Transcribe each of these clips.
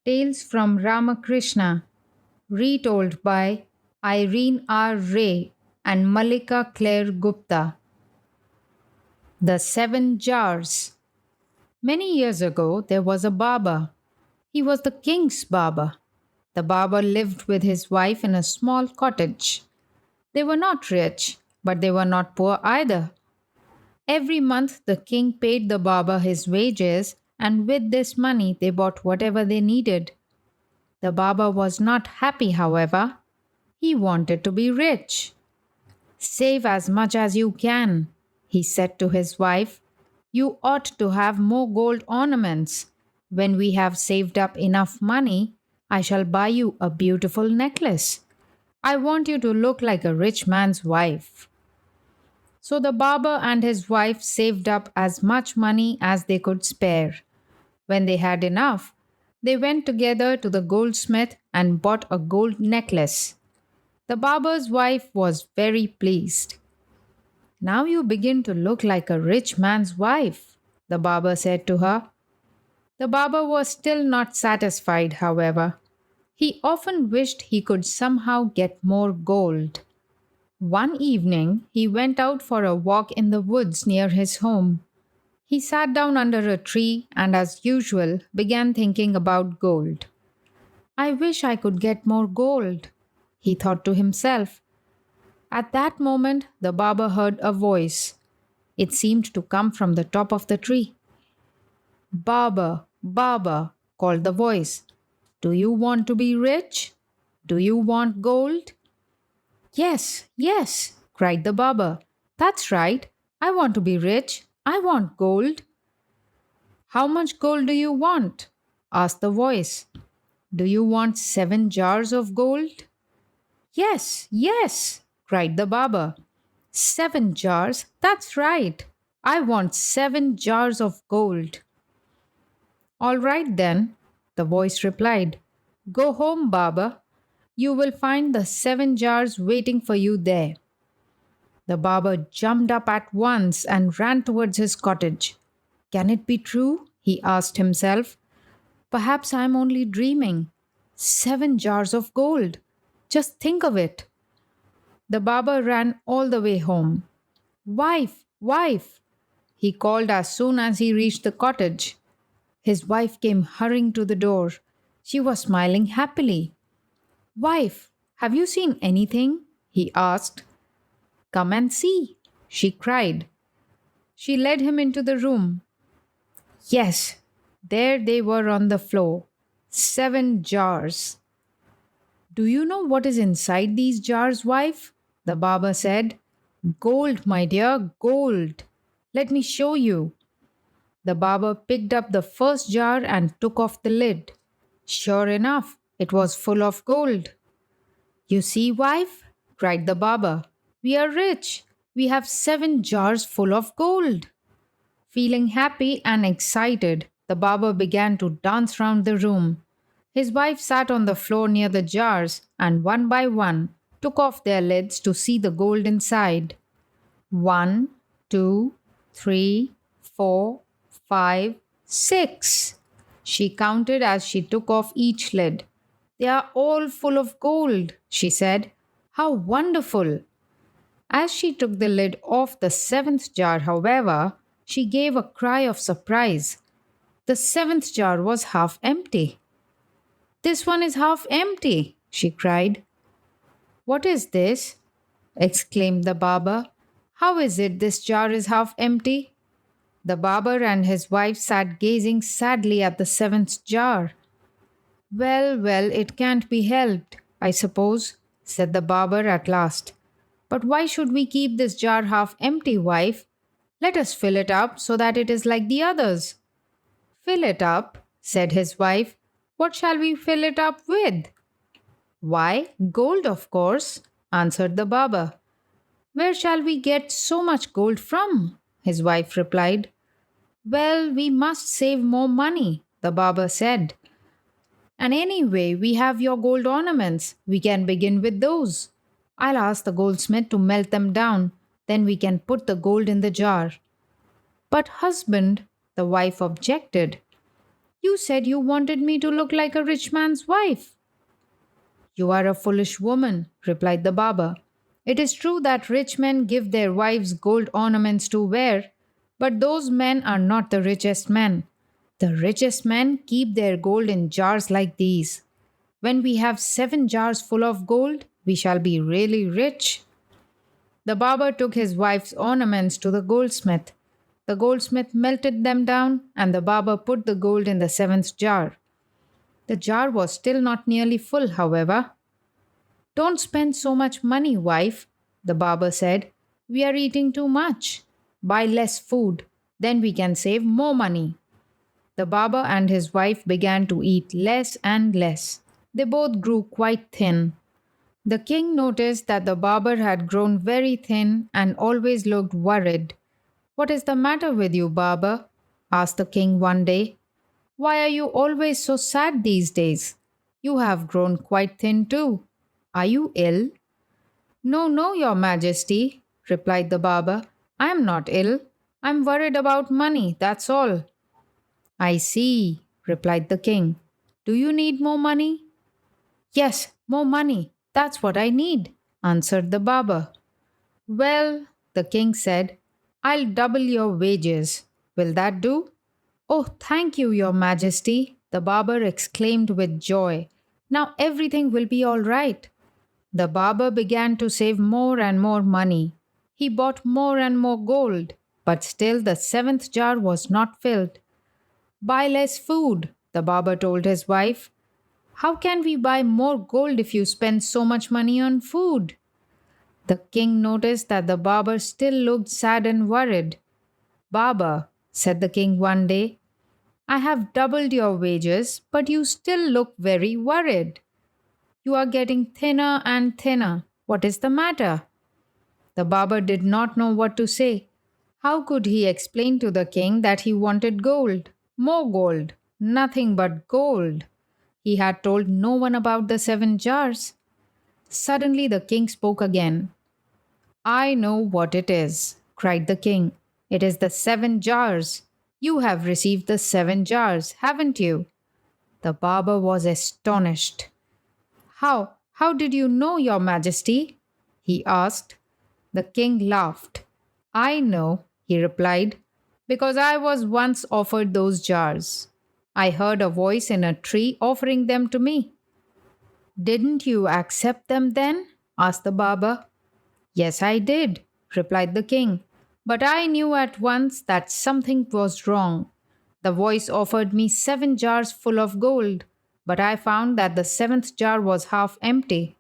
Tales from Ramakrishna, retold by Irene R. Ray and Malika Claire Gupta. The Seven Jars. Many years ago, there was a barber. He was the king's barber. The barber lived with his wife in a small cottage. They were not rich, but they were not poor either. Every month, the king paid the barber his wages, and with this money, they bought whatever they needed. The barber was not happy, however. He wanted to be rich. Save as much as you can, he said to his wife. You ought to have more gold ornaments. When we have saved up enough money, I shall buy you a beautiful necklace. I want you to look like a rich man's wife. So the barber and his wife saved up as much money as they could spare. When they had enough, they went together to the goldsmith and bought a gold necklace. The barber's wife was very pleased. Now you begin to look like a rich man's wife, the barber said to her. The barber was still not satisfied, however. He often wished he could somehow get more gold. One evening, he went out for a walk in the woods near his home. He sat down under a tree and, as usual, began thinking about gold. I wish I could get more gold, he thought to himself. At that moment, the barber heard a voice. It seemed to come from the top of the tree. Barber, barber, called the voice. Do you want to be rich? Do you want gold? Yes, yes, cried the barber. That's right. I want to be rich. I want gold. How much gold do you want? Asked the voice. Do you want 7 jars of gold? Yes, yes, cried the barber. 7 jars, that's right. I want 7 jars of gold. All right then, the voice replied. Go home, barber. You will find the 7 jars waiting for you there. The barber jumped up at once and ran towards his cottage. Can it be true? He asked himself. Perhaps I am only dreaming. 7 jars of gold. Just think of it. The barber ran all the way home. Wife, wife, he called as soon as he reached the cottage. His wife came hurrying to the door. She was smiling happily. Wife, have you seen anything? He asked. Come and see, she cried. She led him into the room. Yes, there they were on the floor. 7 jars. Do you know what is inside these jars, wife? The barber said. Gold, my dear, gold. Let me show you. The barber picked up the first jar and took off the lid. Sure enough, it was full of gold. You see, wife, cried the barber, we are rich. We have 7 jars full of gold. Feeling happy and excited, the barber began to dance round the room. His wife sat on the floor near the jars and one by one took off their lids to see the gold inside. 1, 2, 3, 4, 5, 6. She counted as she took off each lid. They are all full of gold, she said. How wonderful! As she took the lid off the 7th jar, however, she gave a cry of surprise. The 7th jar was half empty. This one is half empty, she cried. What is this? Exclaimed the barber. How is it this jar is half empty? The barber and his wife sat gazing sadly at the 7th jar. Well, well, it can't be helped, I suppose, said the barber at last. But why should we keep this jar half empty, wife? Let us fill it up so that it is like the others. Fill it up, said his wife. What shall we fill it up with? Why, gold, of course, answered the barber. Where shall we get so much gold from? His wife replied. Well, we must save more money, the barber said. And anyway, we have your gold ornaments. We can begin with those. I'll ask the goldsmith to melt them down. Then we can put the gold in the jar. But, husband, the wife objected. You said you wanted me to look like a rich man's wife. You are a foolish woman, replied the barber. It is true that rich men give their wives gold ornaments to wear, but those men are not the richest men. The richest men keep their gold in jars like these. When we have 7 jars full of gold, we shall be really rich. The barber took his wife's ornaments to the goldsmith. The goldsmith melted them down, and the barber put the gold in the 7th jar. The jar was still not nearly full, however. Don't spend so much money, wife, the barber said. We are eating too much. Buy less food, then we can save more money. The barber and his wife began to eat less and less. They both grew quite thin. The king noticed that the barber had grown very thin and always looked worried. What is the matter with you, barber? Asked the king one day. Why are you always so sad these days? You have grown quite thin too. Are you ill? No, no, your majesty, replied the barber. I am not ill. I am worried about money, that's all. I see, replied the king. Do you need more money? Yes, more money. That's what I need, answered the barber. Well, the king said, I'll double your wages. Will that do? Oh, thank you, your majesty, the barber exclaimed with joy. Now everything will be all right. The barber began to save more and more money. He bought more and more gold, but still the 7th jar was not filled. Buy less food, the barber told his wife. How can we buy more gold if you spend so much money on food? The king noticed that the barber still looked sad and worried. Barber, said the king one day, I have doubled your wages, but you still look very worried. You are getting thinner and thinner. What is the matter? The barber did not know what to say. How could he explain to the king that he wanted gold? More gold. Nothing but gold. He had told no one about the 7 jars. Suddenly the king spoke again. I know what it is, cried the king. It is the 7 jars. You have received the 7 jars, haven't you? The barber was astonished. How did you know, your majesty? He asked. The king laughed. I know, he replied, because I was once offered those jars. I heard a voice in a tree offering them to me. Didn't you accept them then? Asked the barber. Yes, I did, replied the king. But I knew at once that something was wrong. The voice offered me 7 jars full of gold, but I found that the 7th jar was half empty.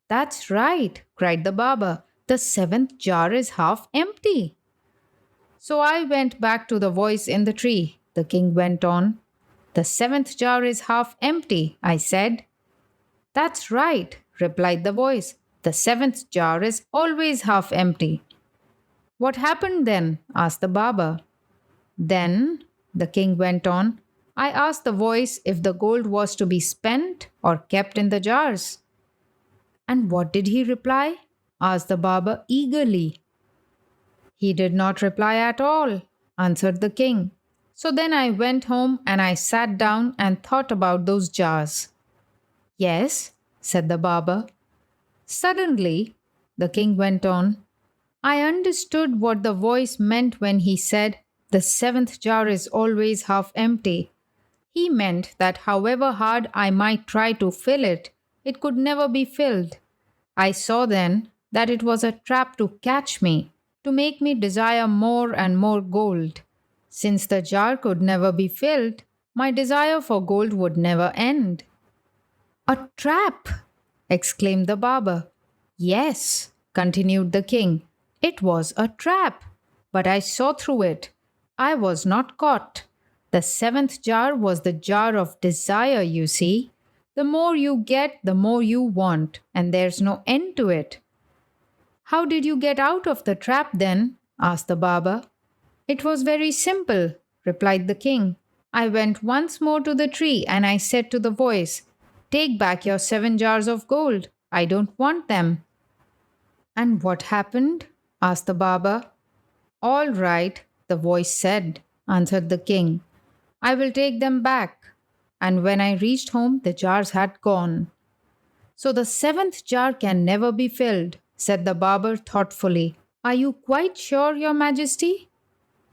That's right, cried the barber. The 7th jar is half empty. So I went back to the voice in the tree, the king went on. The 7th jar is half empty, I said. That's right, replied the voice. The 7th jar is always half empty. What happened then? Asked the barber. Then, the king went on, I asked the voice if the gold was to be spent or kept in the jars. And what did he reply? Asked the barber eagerly. He did not reply at all, answered the king. So then I went home and I sat down and thought about those jars. Yes, said the barber. Suddenly, the king went on, I understood what the voice meant when he said, the 7th jar is always half empty. He meant that however hard I might try to fill it, it could never be filled. I saw then that it was a trap to catch me, to make me desire more and more gold. Since the jar could never be filled, my desire for gold would never end. A trap! Exclaimed the barber. Yes, continued the king, it was a trap, but I saw through it. I was not caught. The 7th jar was the jar of desire, you see. The more you get, the more you want, and there's no end to it. How did you get out of the trap then? Asked the barber. It was very simple, replied the king. I went once more to the tree and I said to the voice, Take back your 7 jars of gold. I don't want them. And what happened? Asked the barber. All right, the voice said, answered the king. I will take them back. And when I reached home, the jars had gone. So the seventh jar can never be filled, said the barber thoughtfully. Are you quite sure, Your Majesty?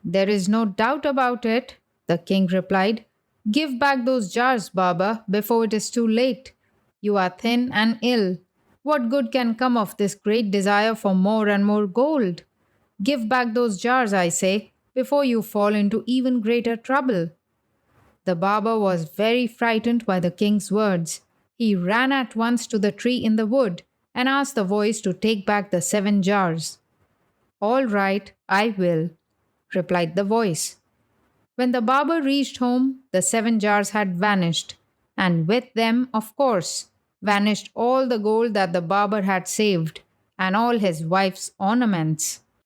There is no doubt about it, the king replied. Give back those jars, Baba, before it is too late. You are thin and ill. What good can come of this great desire for more and more gold? Give back those jars, I say, before you fall into even greater trouble. The barber was very frightened by the king's words. He ran at once to the tree in the wood and asked the voice to take back the 7 jars. All right, I will, replied the voice. When the barber reached home, the 7 jars had vanished, and with them, of course, vanished all the gold that the barber had saved and all his wife's ornaments.